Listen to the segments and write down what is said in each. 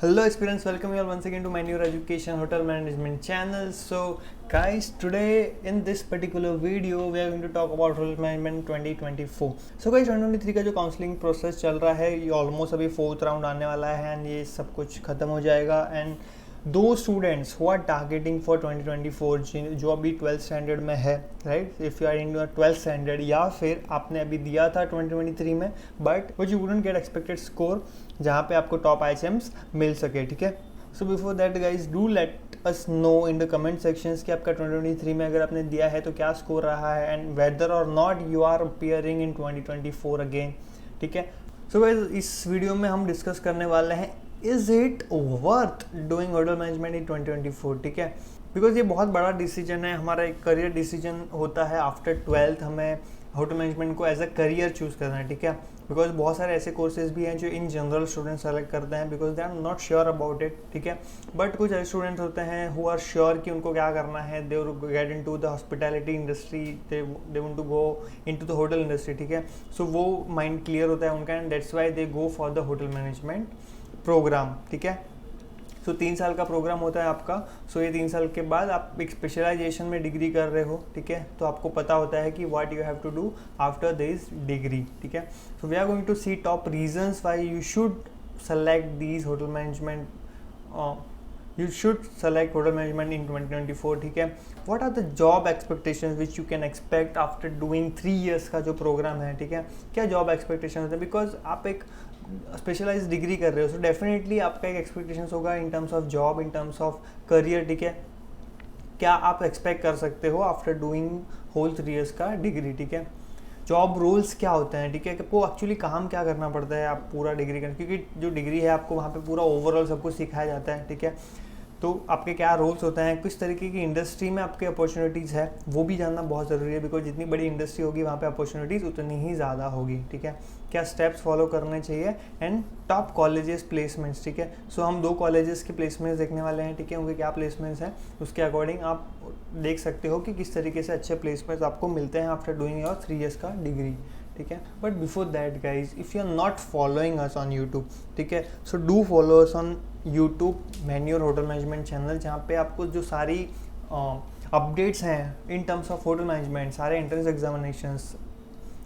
Hello aspirants, welcome you all once again to my new education hotel management channel. So guys, today in this particular video we are going to talk about hotel management 2024. So guys, 2023 का जो counselling process चल रहा है ये almost अभी 4th round आने वाला है एंड ये सब कुछ खत्म हो जाएगा एंड दो students who are targeting for 2024 जो अभी 12th स्टैंडर्ड में है, right, if you are in 12th standard या फिर आपने अभी दिया था 2023 में but you wouldn't get expected score जहाँ पे आपको टॉप IHMs मिल सके, ठीक है. So before that guys do let us know in the comment sections कि आपका 2023 में अगर आपने दिया है तो क्या स्कोर रहा है एंड वेदर और not you are appearing in 2024 again, ठीक है. सो गाइज इस वीडियो में हम डिस्कस करने वाले हैं is it worth doing hotel management in 2024, ठीक है. बिकॉज ये बहुत बड़ा डिसीजन है, हमारा एक करियर डिसीजन होता है. आफ्टर 12th हमें होटल मैनेजमेंट को एज अ करियर चूज़ करना है, ठीक है. बिकॉज बहुत सारे ऐसे कोर्सेज भी हैं जो इन जनरल स्टूडेंट सेलेक्ट करते हैं because they are not sure about it, ठीक है. बट कुछ ऐसे स्टूडेंट्स होते हैं हु आर श्योर कि उनको क्या करना है. They get into the hospitality industry, they want to go into the hotel industry, ठीक है. सो वो माइंड क्लियर होता है उनका and that's why they go for the hotel management program, ठीक है. सो 3 साल का प्रोग्राम होता है आपका. सो ये 3 साल के बाद आप एक स्पेशलाइजेशन में डिग्री कर रहे हो, ठीक है. तो आपको पता होता है कि what you have to do after this degree, ठीक है. So we are going to see top reasons why you should select these hotel management, you should select hotel management in 2024, ठीक है. what are the job expectations which you can expect after doing 3 years का जो programme है, ठीक है. क्या job expectation होते हैं बिकॉज आप एक स्पेशलाइज डिग्री कर रहे हो. सो डेफिनेटली आपका एक एक्सपेक्टेशन होगा इन terms of job, in terms of career, ठीक है. क्या आप एक्सपेक्ट कर सकते हो आफ्टर डूइंग होल 3 years का डिग्री, ठीक है. जॉब रोल्स क्या होते हैं, ठीक है. आपको एक्चुअली काम क्या करना पड़ता है आप पूरा डिग्री करने, क्योंकि जो डिग्री है आपको वहाँ पे पूरा ओवरऑल सब कुछ सिखाया जाता है, ठीक है. तो आपके क्या रोल्स होते हैं, किस तरीके की इंडस्ट्री में आपके अपॉर्चुनिटीज़ है वो भी जानना बहुत ज़रूरी है बिकॉज जितनी बड़ी इंडस्ट्री होगी वहाँ पे अपॉर्चुनिटीज़ उतनी ही ज़्यादा होगी, ठीक है. क्या स्टेप्स फॉलो करने चाहिए एंड टॉप कॉलेजेस प्लेसमेंट्स, ठीक है. सो हम 2 कॉलेजेस के प्लेसमेंट्स देखने वाले हैं, ठीक है. उनके क्या प्लेसमेंट्स हैं उसके अकॉर्डिंग आप देख सकते हो कि किस तरीके से अच्छे प्लेसमेंट्स आपको मिलते हैं आफ्टर डूइंग योर 3 years का डिग्री, ठीक है. But before that guys if you are not following us on YouTube, ठीक है, so do follow us on YouTube मैन्योर होटल मैनेजमेंट चैनल, जहाँ पे आपको जो सारी अपडेट्स हैं in terms of hotel management, सारे एंट्रेंस एग्जामिनेशंस,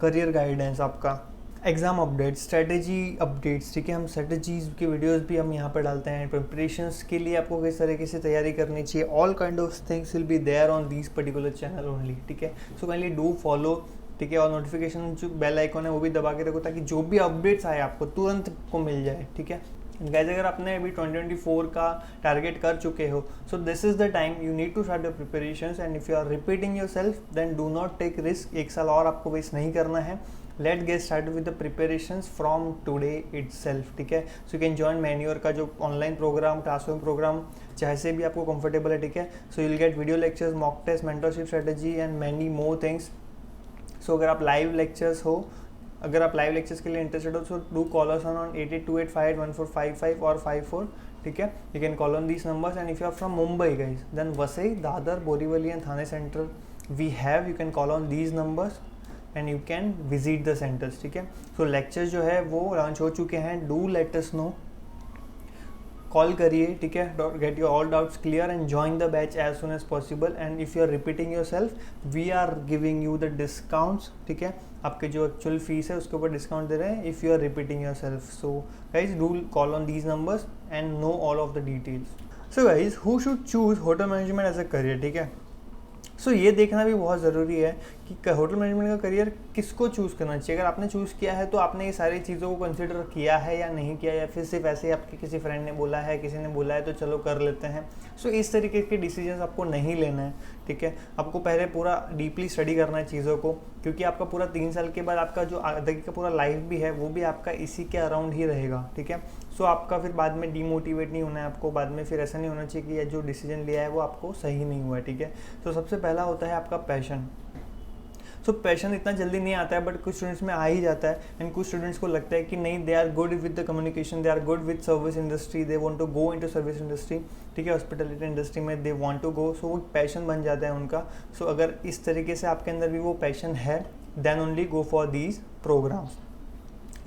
करियर गाइडेंस, आपका एग्ज़ाम अपडेट्स, स्ट्रेटेजी अपडेट्स, ठीक है. हम स्ट्रेटेजीज की वीडियोस भी हम यहाँ पर डालते हैं. प्रिपरेशंस के लिए आपको किस तरीके से तैयारी करनी चाहिए, all kind of things will be there on this particular channel only, ठीक है. सो काइंडली डू फॉलो, ठीक है. और नोटिफिकेशन जो बेल आइकॉन है वो भी दबा के रखो ताकि जो भी अपडेट्स आए आपको तुरंत को मिल जाए, ठीक है. गाइस अगर आपने अभी 2024 का टारगेट कर चुके हो so this is the time you need to start the preparations and if you are repeating yourself then do not take risk. 1 साल और आपको वेस्ट नहीं करना है. Let get start with the preparations from today itself, ठीक है. So you can join मैन्योर का जो ऑनलाइन प्रोग्राम, क्लासरूम प्रोग्राम, चाहे से भी आपको कंफर्टेबल है, ठीक है. So you will get video lectures, mock test, mentorship strategy and many more things. So अगर आप लाइव लेक्चर्स के लिए इंटरेस्टेड हो so do call us on 8828581455 और 54, ठीक है. You can call on these numbers and if you are from Mumbai guys then Vasai, Dadar, Borivali and Thane central we have, you can call on these numbers and you can visit the centres, ठीक है. सो lectures जो है वो launch हो चुके हैं. Do let us know, call करिए, ठीक है. Get your all doubts clear and join the batch as soon as possible and if you are repeating yourself we are giving you the discounts, ठीक है. आपके जो actual fees है उसके ऊपर डिस्काउंट दे रहे हैं if you are repeating yourself. So guys do call on these numbers and know all of the details. So guys who should choose hotel management as a career, ठीक है. सो ये देखना भी बहुत ज़रूरी है कि होटल मैनेजमेंट का करियर किसको चूज़ करना चाहिए. अगर आपने चूज़ किया है तो आपने ये सारी चीज़ों को कंसिडर किया है या नहीं किया, या फिर सिर्फ ऐसे ही आपके किसी फ्रेंड ने बोला है, किसी ने बोला है तो चलो कर लेते हैं. सो इस तरीके के डिसीजंस आपको नहीं लेना है, ठीक है. आपको पहले पूरा डीपली स्टडी करना है चीज़ों को, क्योंकि आपका पूरा 3 साल के बाद आपका जो आगे का पूरा लाइफ भी है वो भी आपका इसी के अराउंड ही रहेगा, ठीक है. सो आपका फिर बाद में डीमोटिवेट नहीं होना है आपको. बाद में फिर ऐसा नहीं होना चाहिए कि ये जो डिसीजन लिया है वो आपको सही नहीं हुआ है, ठीक है. तो सबसे पहला होता है आपका पैशन. सो पैशन इतना जल्दी नहीं आता है बट कुछ स्टूडेंट्स में आ ही जाता है एंड कुछ स्टूडेंट्स को लगता है कि नहीं, they are good with the communication, they are good with service industry, they want to go into service industry, ठीक है. हॉस्पिटैलिटी इंडस्ट्री में दे वांट टू गो. सो वो पैशन बन जाता है उनका. सो अगर इस तरीके से आपके अंदर भी वो पैशन है then only go for these programs.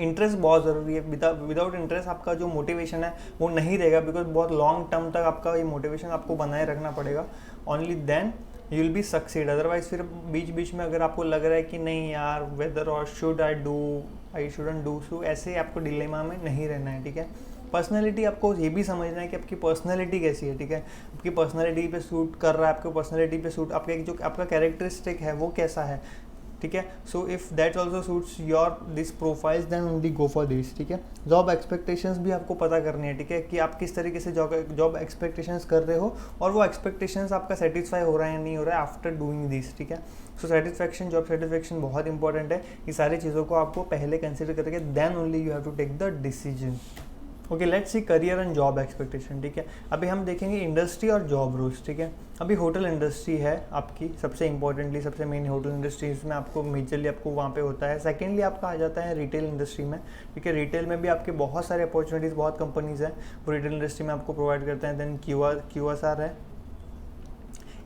Interest बहुत ज़रूरी है। विदाउट इंटरेस्ट आपका जो मोटिवेशन है वो नहीं रहेगा, बिकॉज बहुत लॉन्ग टर्म तक आपका ये मोटिवेशन आपको बनाए रखना पड़ेगा। Only then you will be succeed. Otherwise फिर बीच बीच में अगर आपको लग रहा है कि नहीं यार वेदर और शुड आई शुडंट डू, सो ऐसे आपको डिलेमा में नहीं रहना है, ठीक है। पर्सनैलिटी आपको ये भी समझना है कि आपकी पर्सनैलिटी कैसी है, ठीक है। आपकी पर्सनैलिटी पे सूट कर रहा है, आपको पर्सनैलिटी पे सूट आपका जो आपका कैरेक्टरिस्टिक है वो कैसा है, ठीक है। So if that also suits your this profiles then only go for this, ठीक है। जॉब एक्सपेक्टेशंस भी आपको पता करनी है, ठीक है, कि आप किस तरीके से जॉब एक्सपेक्टेशंस कर रहे हो और वो एक्सपेक्टेशंस आपका सेटिस्फाई हो रहा है या नहीं हो रहा है आफ्टर डूइंग दिस, ठीक है। सो सेटिस्फैक्शन, जॉब सेटिस्फैक्शन बहुत इंपॉर्टेंट है। ये सारी चीज़ों को आपको पहले कंसिडर करके then only you have to take the decision. Okay, let's see career and job expectation, ठीक है। अभी हम देखेंगे इंडस्ट्री और जॉब रोल्स, ठीक है। अभी होटल इंडस्ट्री है आपकी, सबसे इंपॉर्टेंटली सबसे मेन होटल इंडस्ट्रीज में आपको मेजरली आपको वहाँ पे होता है। सेकेंडली आपका आ जाता है रिटेल इंडस्ट्री में, ठीक है। रिटेल में भी आपके बहुत सारे अपॉर्चुनिटीज़, बहुत कंपनीज हैं वो रिटेल इंडस्ट्री में आपको प्रोवाइड करते हैं। देन QSR है।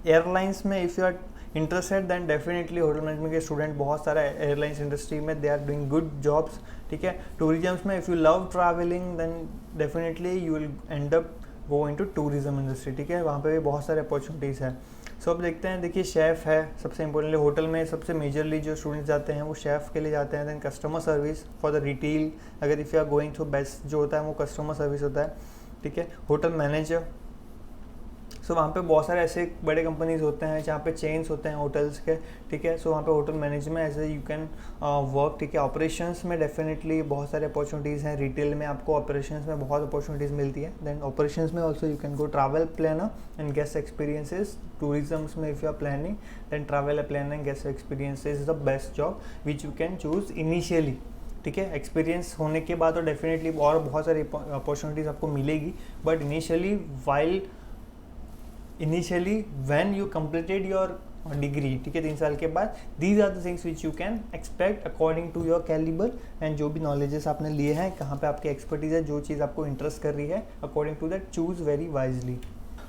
एयरलाइंस में if you are interested then definitely hotel management के स्टूडेंट बहुत सारा एयरलाइंस इंडस्ट्री में they are doing good jobs, ठीक है। टूरिज्म में if you love travelling then definitely you will end up go into tourism industry, ठीक है। वहाँ पे भी बहुत सारे अपॉर्चुनिटीज़ है। सो अब देखते हैं, देखिए शेफ़ है सबसे इंपॉर्टेंटली होटल में, सबसे मेजरली जो स्टूडेंट्स जाते हैं वो शेफ़ के लिए जाते हैं। Then customer service for the retail, अगर if you are going through best जो होता है वो कस्टमर सर्विस होता है, ठीक है। होटल मैनेजर, सो वहाँ पे बहुत सारे ऐसे बड़े कंपनीज होते हैं जहाँ पे चेन्स होते हैं होटल्स के, ठीक है। सो वहाँ पे hotel management as a you can work, ठीक है। ऑपरेशंस में डेफिनेटली बहुत सारे अपॉर्चुनिटीज़ हैं। रिटेल में आपको ऑपरेशंस में बहुत अपॉर्चुनिटीज़ मिलती है। देन ऑपरेशंस में also you can go travel planner and guest experiences. Tourism में if you are planning then travel planner and guest experiences is the best job which you can choose initially, ठीक है। Experience होने के बाद तो definitely और बहुत सारी अपॉर्चुनिटीज़ आपको मिलेगी, but initially when you completed your degree, ठीक है, 3 साल के बाद, these are the things which you can expect according to your calibre and जो भी नॉलेजेस आपने लिए हैं, कहाँ पे आपकी एक्सपर्टीज है, जो चीज़ आपको इंटरेस्ट कर रही है, according to that choose very wisely.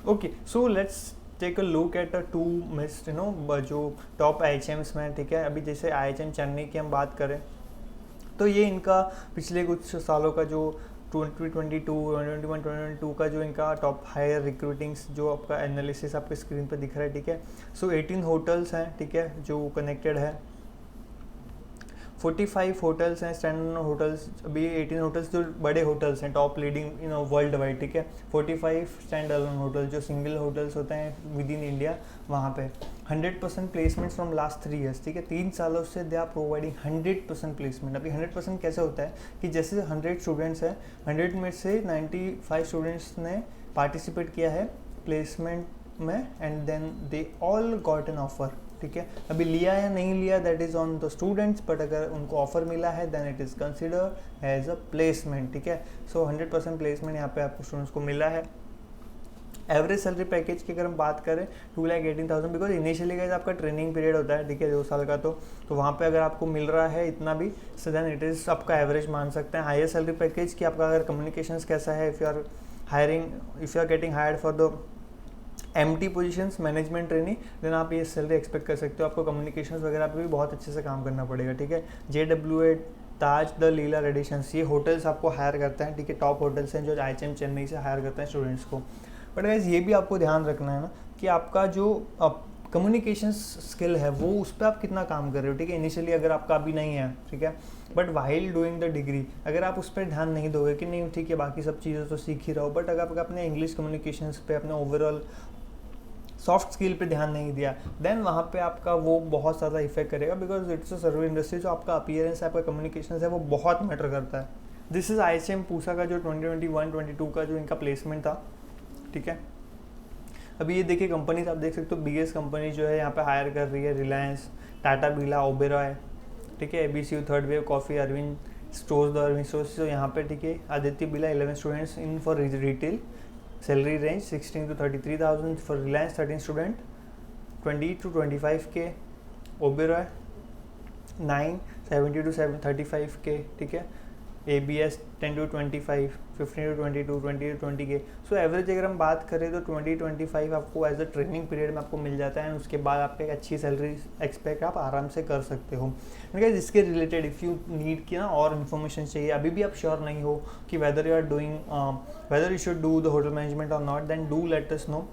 Okay, so let's take a look at 2 मिस्ट जो टॉप IHMs में, ठीक है। अभी जैसे IHM चेन्नई की हम बात करें तो ये इनका पिछले कुछ सालों का जो 2021, 2022 का जो इनका टॉप हायर रिक्रूटिंग्स जो आपका एनालिसिस आपके स्क्रीन पर दिख रहा है, ठीक है। सो 18 होटल्स हैं, ठीक है, जो कनेक्टेड है। 45 होटल्स हैं, स्टैंडर्ड होटल्स। अभी 18 होटल्स जो बड़े होटल्स हैं, टॉप लीडिंग वर्ल्ड वाइड, ठीक है। 45 स्टैंड अलोन होटल जो सिंगल होटल्स होते हैं विद इन इंडिया, वहाँ पे 100% प्लेसमेंट फ्रॉम लास्ट 3 ईयर्स, ठीक है। 3 सालों से दे आर प्रोवाइडिंग 100% प्लेसमेंट। अभी 100% कैसे होता है कि जैसे 100 स्टूडेंट्स हैं, 100 में से 95 स्टूडेंट्स ने पार्टिसिपेट किया है प्लेसमेंट में and then they all got an offer, ठीक है। अभी लिया या नहीं लिया that is on the students, but अगर उनको ऑफर मिला है then it is consider as a placement, ठीक है। सो 100% प्लेसमेंट यहाँ पे आपको स्टूडेंट्स को मिला है। एवरेज सैलरी पैकेज की अगर हम बात करें 2,18,000, बिकॉज इनिशियली गाइस आपका ट्रेनिंग पीरियड होता है, ठीक है, 2 साल का, तो वहाँ पे अगर आपको मिल रहा है इतना भी, सो देन इट इज़ आपका एवरेज मान सकते हैं। हायर सैलरी पैकेज की आपका अगर कम्युनिकेशंस कैसा है, if you are getting hired for the MT positions, management training, then आप ये सैलरी एक्सपेक्ट कर सकते हो। आपको कम्युनिकेशंस वगैरह पे भी बहुत अच्छे से काम करना पड़ेगा, ठीक है। JWA, ताज, द लीला रेडिशंस, ये होटल्स आपको हायर करते हैं, ठीक है। टॉप होटल्स हैं जो IHM चेन्नई से हायर करते हैं स्टूडेंट्स को। बट गाइस ये भी आपको ध्यान रखना है ना कि आपका जो कम्युनिकेशन स्किल है वो उस पर आप कितना काम कर रहे हो, ठीक है। इनिशियली अगर आपका अभी नहीं है, ठीक है, but while doing the degree अगर आप उस पर ध्यान नहीं दोगे कि नहीं ठीक है बाकी सब चीज़ें तो सीख ही रहो, बट अगर आप अपने इंग्लिश कम्युनिकेशन पे, अपने ओवरऑल सॉफ्ट स्किल पे ध्यान नहीं दिया, देन वहाँ पे आपका वो बहुत ज़्यादा इफेक्ट करेगा, because it's a service industry. जो आपका अपीयरेंस है, आपका कम्युनिकेशन है, वो बहुत मैटर करता है। दिस इज़ IHM पूसा का जो 2021-22 का जो इनका प्लेसमेंट था, ठीक है। अभी ये देखिए कंपनीज आप देख सकते हो, बिगेस्ट कंपनी जो है यहाँ पे हायर कर रही है, रिलायंस, टाटा बिरला, ओबेरॉय, ठीक है, ABC, third wave coffee, Arvind stores, the Arvind stores यहाँ पे, ठीक है। Aditya Birla 11 students in for retail, salary range 16 to 33,000 for Reliance, 13 student 20 to 25K, Oberoi 9 70 to 35K, ठीक है। ABS 10 to 25, 15 to 22, 20 to 20K। So average अगर हम बात करें तो 20-25 आपको एज अ ट्रेनिंग पीरियड में आपको मिल जाता है, एंड उसके बाद आपको एक अच्छी सैलरी एक्सपेक्ट आप आराम से कर सकते हो। गाइस इसके रिलेटेड इफ़ यू नीड की ना और इन्फॉर्मेशन चाहिए, अभी भी आप श्योर नहीं हो कि whether you are doing whether you should do the hotel management और not, then do let us know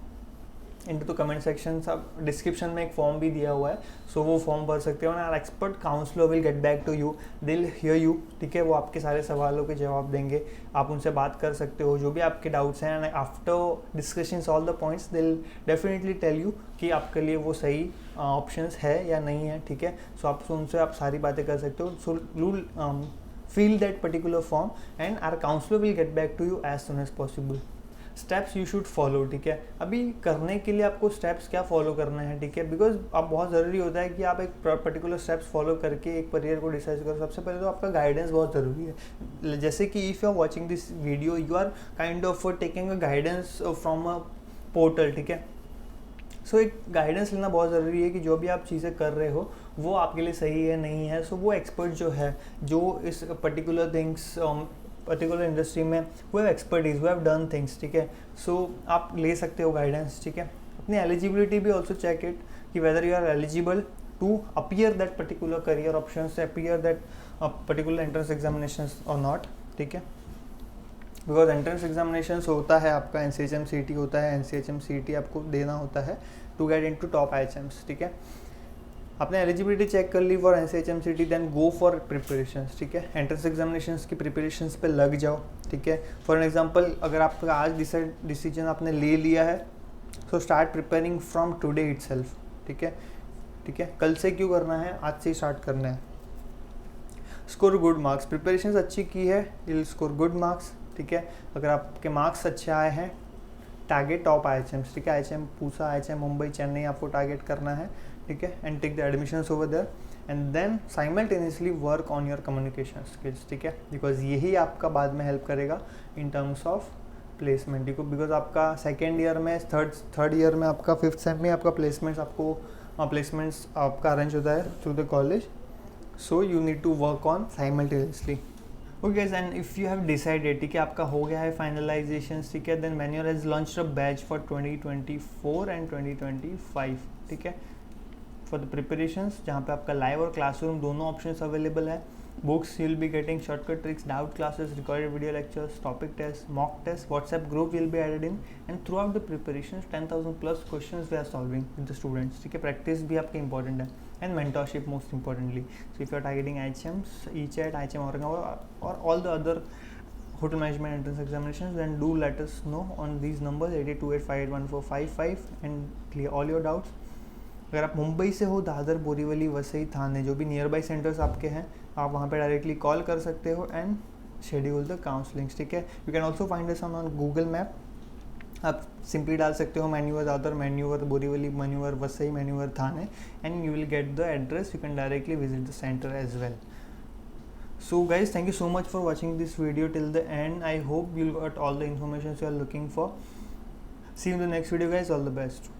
into the comment section. सब डिस्क्रिप्शन में एक फॉर्म भी दिया हुआ है, सो वो फॉर्म भर सकते हो, and our expert counsellor will get back to you, till here you, ठीक है। वो आपके सारे सवालों के जवाब देंगे, आप उनसे बात कर सकते हो जो भी आपके डाउट्स हैं, and after discussions all the points दिल डेफिनेटली टेल यू कि आपके लिए वो सही ऑप्शंस है या नहीं है, ठीक है। सो आप उनसे आप सारी बातें कर सकते हो। So rule fill that particular form and our counselor will get back to you as soon as possible। Steps you should follow, ठीक है। अभी करने के लिए आपको स्टेप्स क्या फॉलो करना है, ठीक है, बिकॉज अब बहुत ज़रूरी होता है कि आप एक पर्टिकुलर स्टेप्स फॉलो करके एक करियर को डिसाइड करो। सबसे पहले तो आपका गाइडेंस बहुत ज़रूरी है। जैसे कि if you are watching this video, you are kind of taking a guidance from a portal, ठीक है। सो एक गाइडेंस लेना बहुत ज़रूरी है कि जो भी आप चीज़ें कर रहे हो वो आपके लिए सही है नहीं है। सो वो एक्सपर्ट जो है, जो इस पर्टिकुलर थिंग्स पर्टिकुलर इंडस्ट्री में वो हैव एक्सपर्टीज, वो हैव डन थिंग्स, ठीक है। सो आप ले सकते हो गाइडेंस, ठीक है। अपनी एलिजिबिलिटी भी ऑल्सो चेक इट कि whether you are eligible to appear that particular career option, appear that particular entrance examination और नॉट, ठीक है। बिकॉज एंट्रेंस एग्जामिनेशन होता है आपका NCHM CT होता है, NCHM CT आपको देना होता है to get into top IHMs, ठीक है। आपने एलिजिबिलिटी चेक कर ली for NCHM CT, then go for preparations, ठीक है। एंट्रेंस एग्जामिनेशंस की प्रिपरेशंस पे लग जाओ, ठीक है। फॉर एन एग्जांपल अगर आपका आज डिसीजन आपने ले लिया है, so start preparing from today itself, ठीक है, ठीक है। कल से क्यों करना है, आज से ही स्टार्ट करना है। स्कोर गुड मार्क्स, प्रिपरेशंस अच्छी की है, विल स्कोर गुड मार्क्स, ठीक है। अगर आपके मार्क्स अच्छे आए हैं, टारगेट टॉप IHMs, ठीक है। IHM पूसा, IHM मुंबई, चेन्नई आपको टारगेट करना है, ठीक है, and take the admissions over there, and then simultaneously work on your communication skills, ठीक है। बिकॉज यही आपका बाद में हेल्प करेगा इन टर्म्स ऑफ प्लेसमेंट, ठीक है। बिकॉज आपका सेकेंड ईयर में, थर्ड ईयर में, आपका 5th सेम में आपका प्लेसमेंट्स आपका अरेंज होता है through the college, so you need to work on simultaneously. Okay guys, and if you have decided, ठीक है, आपका हो गया है फाइनलाइजेशन, ठीक है, देन मैन्योर has launched a batch for 2024 and 2025, ठीक है, फॉर द प्रिपरेशंस, जहाँ पे आपका लाइव और क्लासरूम दोनों ऑप्शंस अवेलेबल है। Books you will be getting, shortcut tricks, doubt classes, recorded video lectures, topic test, mock test, WhatsApp group will be added in, and throughout the preparations 10,000+ questions we are solving with the students, ठीक है। Practice भी आपकी important है, and mentorship most importantly. So if you are targeting IHMs, ECHAT, IHM Aurangabad और all the other hotel management entrance examinations, then do let us know on these numbers 82858145 and clear all your doubts। अगर आप मुंबई से हो, दादर, बोरीवली, वसई, थाने, जो भी near by centres आपके हैं, आप वहाँ पे डायरेक्टली कॉल कर सकते हो एंड शेड्यूल द काउंसलिंग्स, ठीक है। You can also find us on Google map, आप सिंपली डाल सकते हो मैन्यूअर दादर, मैन्यूअर बोरीवली, मैन्यूअर वसई, मैन्यूअर Thane, and you will get the address. You can directly visit the centre as well. So guys, thank you so much for watching this video till the end. I hope you got all the information you are looking for. See you in the next video guys, all the best.